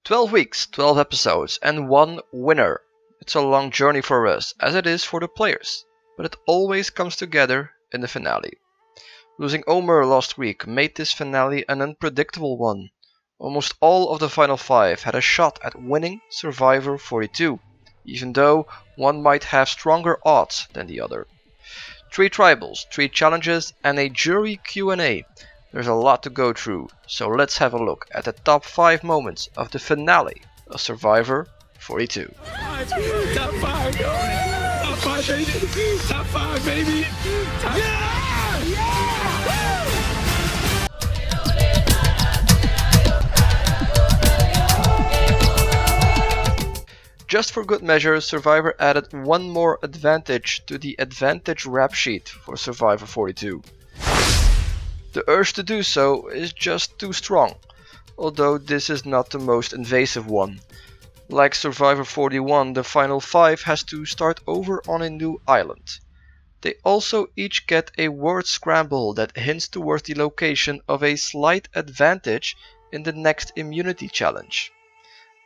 12 weeks, 12 episodes and 1 winner. It's a long journey for us, as it is for the players, but it always comes together in the finale. Losing Omar last week made this finale an unpredictable one. Almost all of the final 5 had a shot at winning Survivor 42, even though one might have stronger odds than the other. 3 tribals, 3 challenges and a jury Q&A. There's a lot to go through, so let's have a look at the top 5 moments of the finale of Survivor 42. Top 5 going! Top 5 baby! Top 5 baby! Top Just for good measure, Survivor added one more advantage to the advantage rap sheet for Survivor 42. The urge to do so is just too strong, although this is not the most invasive one. Like Survivor 41, the final 5 has to start over on a new island. They also each get a word scramble that hints towards the location of a slight advantage in the next immunity challenge.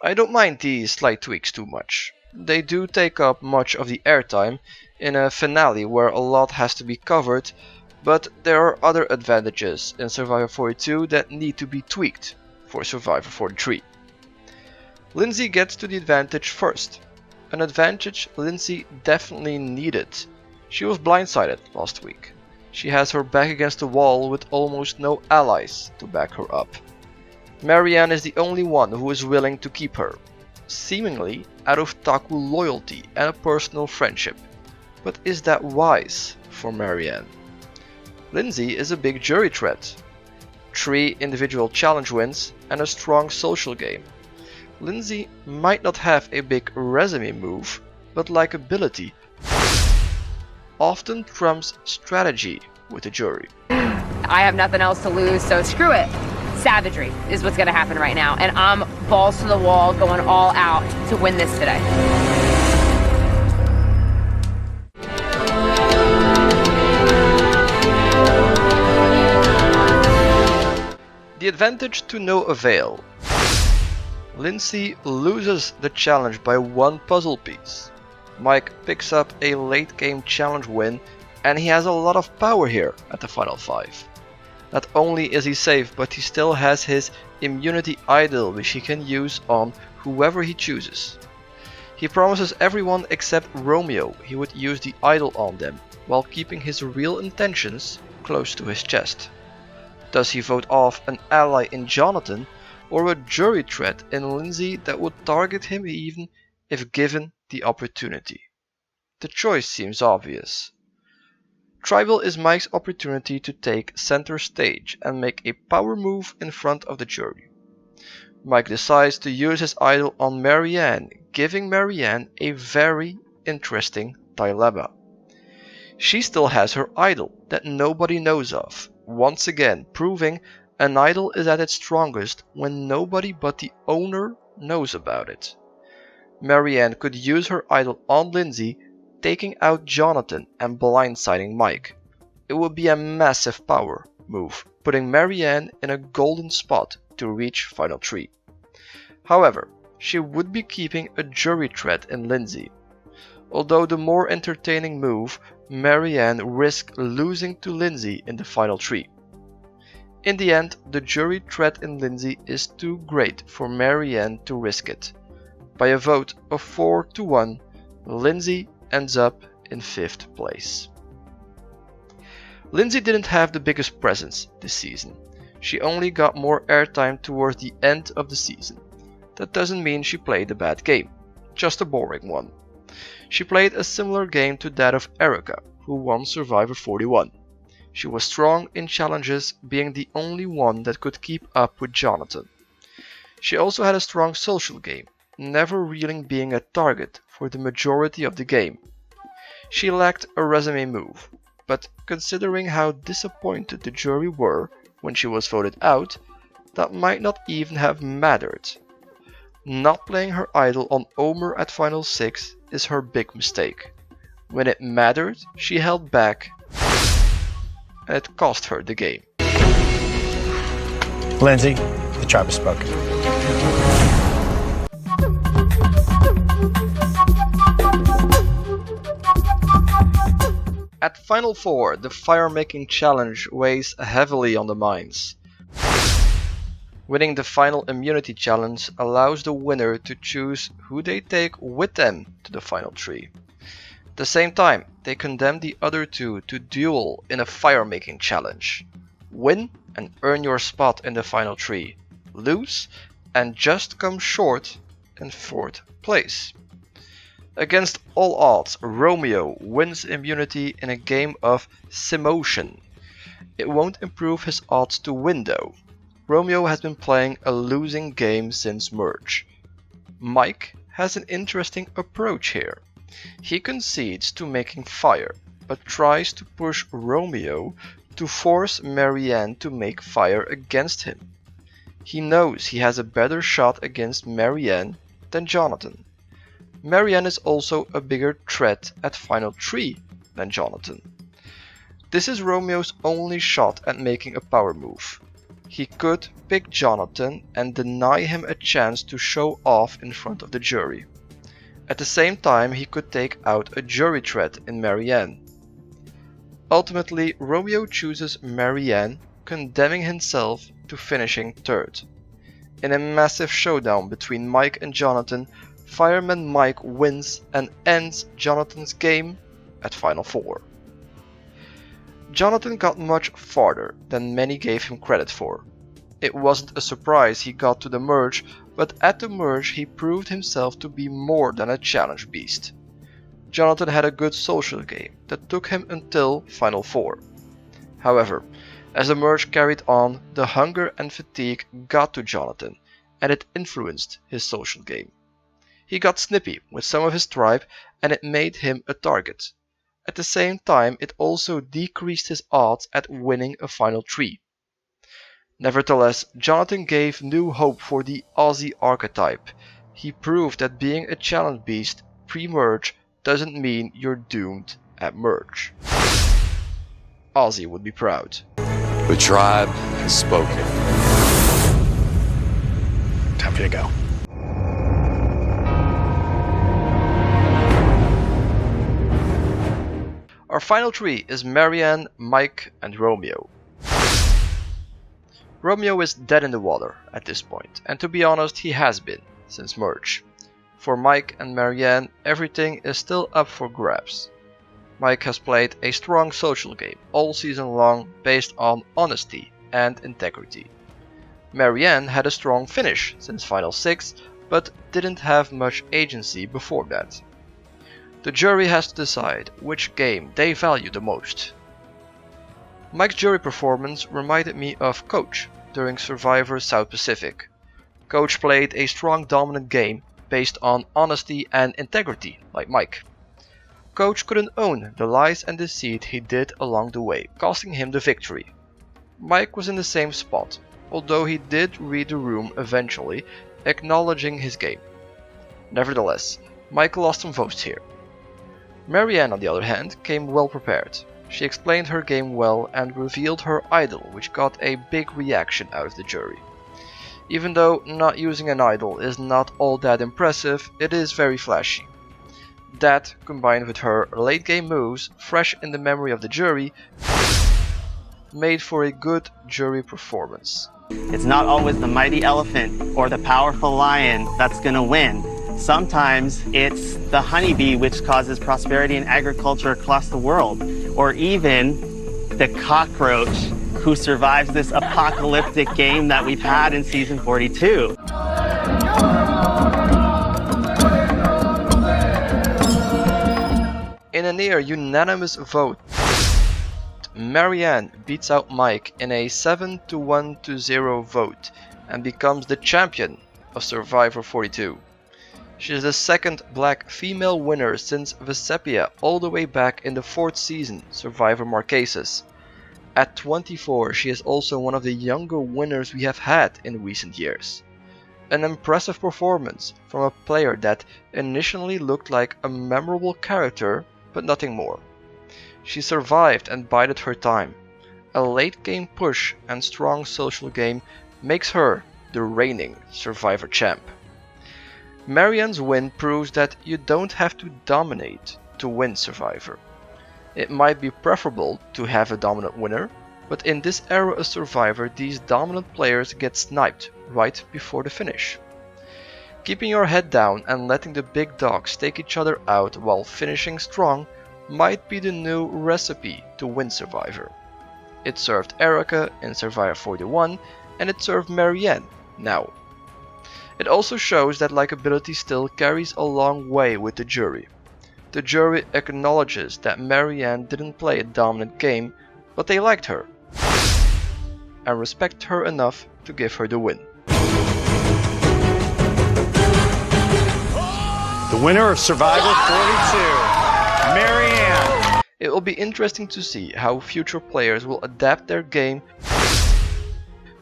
I don't mind these slight tweaks too much. They do take up much of the airtime in a finale where a lot has to be covered, but there are other advantages in Survivor 42 that need to be tweaked for Survivor 43. Lindsay gets to the advantage first, an advantage Lindsay definitely needed. She was blindsided last week. She has her back against the wall with almost no allies to back her up. Marianne is the only one who is willing to keep her, seemingly out of Taku loyalty and a personal friendship. But is that wise for Marianne? Lindsay is a big jury threat. 3 individual challenge wins and a strong social game. Lindsay might not have a big resume move, but likability often trumps strategy with the jury. I have nothing else to lose, so screw it. Savagery is what's gonna happen right now, and I'm balls to the wall, going all out to win this today. The advantage to no avail. Lindsay loses the challenge by 1 puzzle piece. Mike picks up a late game challenge win, and he has a lot of power here at the final 5. Not only is he safe, but he still has his immunity idol which he can use on whoever he chooses. He promises everyone except Romeo he would use the idol on them, while keeping his real intentions close to his chest. Does he vote off an ally in Jonathan, or a jury threat in Lindsay that would target him even if given the opportunity? The choice seems obvious. Tribal is Mike's opportunity to take center stage and make a power move in front of the jury. Mike decides to use his idol on Marianne, giving Marianne a very interesting dilemma. She still has her idol that nobody knows of, once again proving an idol is at its strongest when nobody but the owner knows about it. Marianne could use her idol on Lindsay, taking out Jonathan and blindsiding Mike. It would be a massive power move, putting Marianne in a golden spot to reach final 3. However, she would be keeping a jury threat in Lindsay. Although the more entertaining move, Marianne risked losing to Lindsay in the final 3. In the end, the jury threat in Lindsay is too great for Marianne to risk it. By a vote of 4-1, Lindsay ends up in 5th place. Lindsay didn't have the biggest presence this season. She only got more airtime towards the end of the season. That doesn't mean she played a bad game, just a boring one. She played a similar game to that of Erica, who won Survivor 41. She was strong in challenges, being the only one that could keep up with Jonathan. She also had a strong social game, never really being a target for the majority of the game. She lacked a resume move, but considering how disappointed the jury were when she was voted out, that might not even have mattered. Not playing her idol on Omar at final 6 is her big mistake. When it mattered, she held back, and it cost her the game. Lindsay, the tribe has spoken. At Final 4, the fire-making challenge weighs heavily on the minds. Winning the final immunity challenge allows the winner to choose who they take with them to the final 3. At the same time, they condemn the other 2 to duel in a fire-making challenge. Win and earn your spot in the final 3. Lose and just come short in 4th place. Against all odds, Romeo wins immunity in a game of Simotion. It won't improve his odds to win though. Romeo has been playing a losing game since merge. Mike has an interesting approach here. He concedes to making fire, but tries to push Romeo to force Marianne to make fire against him. He knows he has a better shot against Marianne than Jonathan. Marianne is also a bigger threat at Final 3 than Jonathan. This is Romeo's only shot at making a power move. He could pick Jonathan and deny him a chance to show off in front of the jury. At the same time, he could take out a jury threat in Marianne. Ultimately, Romeo chooses Marianne, condemning himself to finishing 3rd. In a massive showdown between Mike and Jonathan, Fireman Mike wins and ends Jonathan's game at Final 4. Jonathan got much farther than many gave him credit for. It wasn't a surprise he got to the merge, but at the merge he proved himself to be more than a challenge beast. Jonathan had a good social game that took him until Final 4. However, as the merge carried on, the hunger and fatigue got to Jonathan, and it influenced his social game. He got snippy with some of his tribe, and it made him a target. At the same time, it also decreased his odds at winning a Final 3. Nevertheless, Jonathan gave new hope for the Aussie archetype. He proved that being a challenge beast pre-merge doesn't mean you're doomed at merge. Aussie would be proud. The tribe has spoken. Time for you to go. Our final 3 is Marianne, Mike and Romeo. Romeo is dead in the water at this point, and to be honest he has been since merge. For Mike and Marianne, everything is still up for grabs. Mike has played a strong social game all season long based on honesty and integrity. Marianne had a strong finish since Final 6, but didn't have much agency before that. The jury has to decide which game they value the most. Mike's jury performance reminded me of Coach during Survivor South Pacific. Coach played a strong dominant game based on honesty and integrity like Mike. Coach couldn't own the lies and deceit he did along the way, costing him the victory. Mike was in the same spot, although he did read the room eventually, acknowledging his game. Nevertheless, Mike lost some votes here. Marianne, on the other hand, came well prepared. She explained her game well and revealed her idol, which got a big reaction out of the jury. Even though not using an idol is not all that impressive, it is very flashy. That, combined with her late game moves, fresh in the memory of the jury, made for a good jury performance. It's not always the mighty elephant or the powerful lion that's gonna win. Sometimes it's the honeybee which causes prosperity and agriculture across the world, or even the cockroach who survives this apocalyptic game that we've had in season 42. In a near unanimous vote, Marianne beats out Mike in a 7-1-0 vote and becomes the champion of Survivor 42. She is the second black female winner since Vesepia all the way back in the 4th season, Survivor Marquesas. At 24, she is also one of the younger winners we have had in recent years. An impressive performance from a player that initially looked like a memorable character, but nothing more. She survived and bided her time. A late game push and strong social game makes her the reigning Survivor champ. Marianne's win proves that you don't have to dominate to win Survivor. It might be preferable to have a dominant winner, but in this era of Survivor these dominant players get sniped right before the finish. Keeping your head down and letting the big dogs take each other out while finishing strong might be the new recipe to win Survivor. It served Erica in Survivor 41 and it served Marianne now. It also shows that likability still carries a long way with the jury. The jury acknowledges that Marianne didn't play a dominant game, but they liked her and respect her enough to give her the win. The winner of Survivor 42, Marianne. It will be interesting to see how future players will adapt their game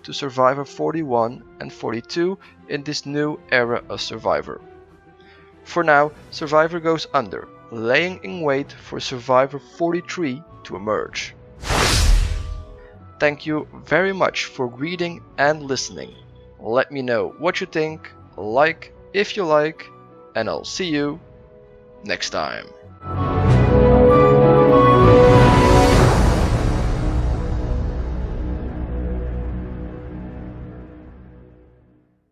to Survivor 41 and 42 in this new era of Survivor. For now, Survivor goes under, laying in wait for Survivor 43 to emerge. Thank you very much for reading and listening. Let me know what you think, like if you like, and I'll see you next time.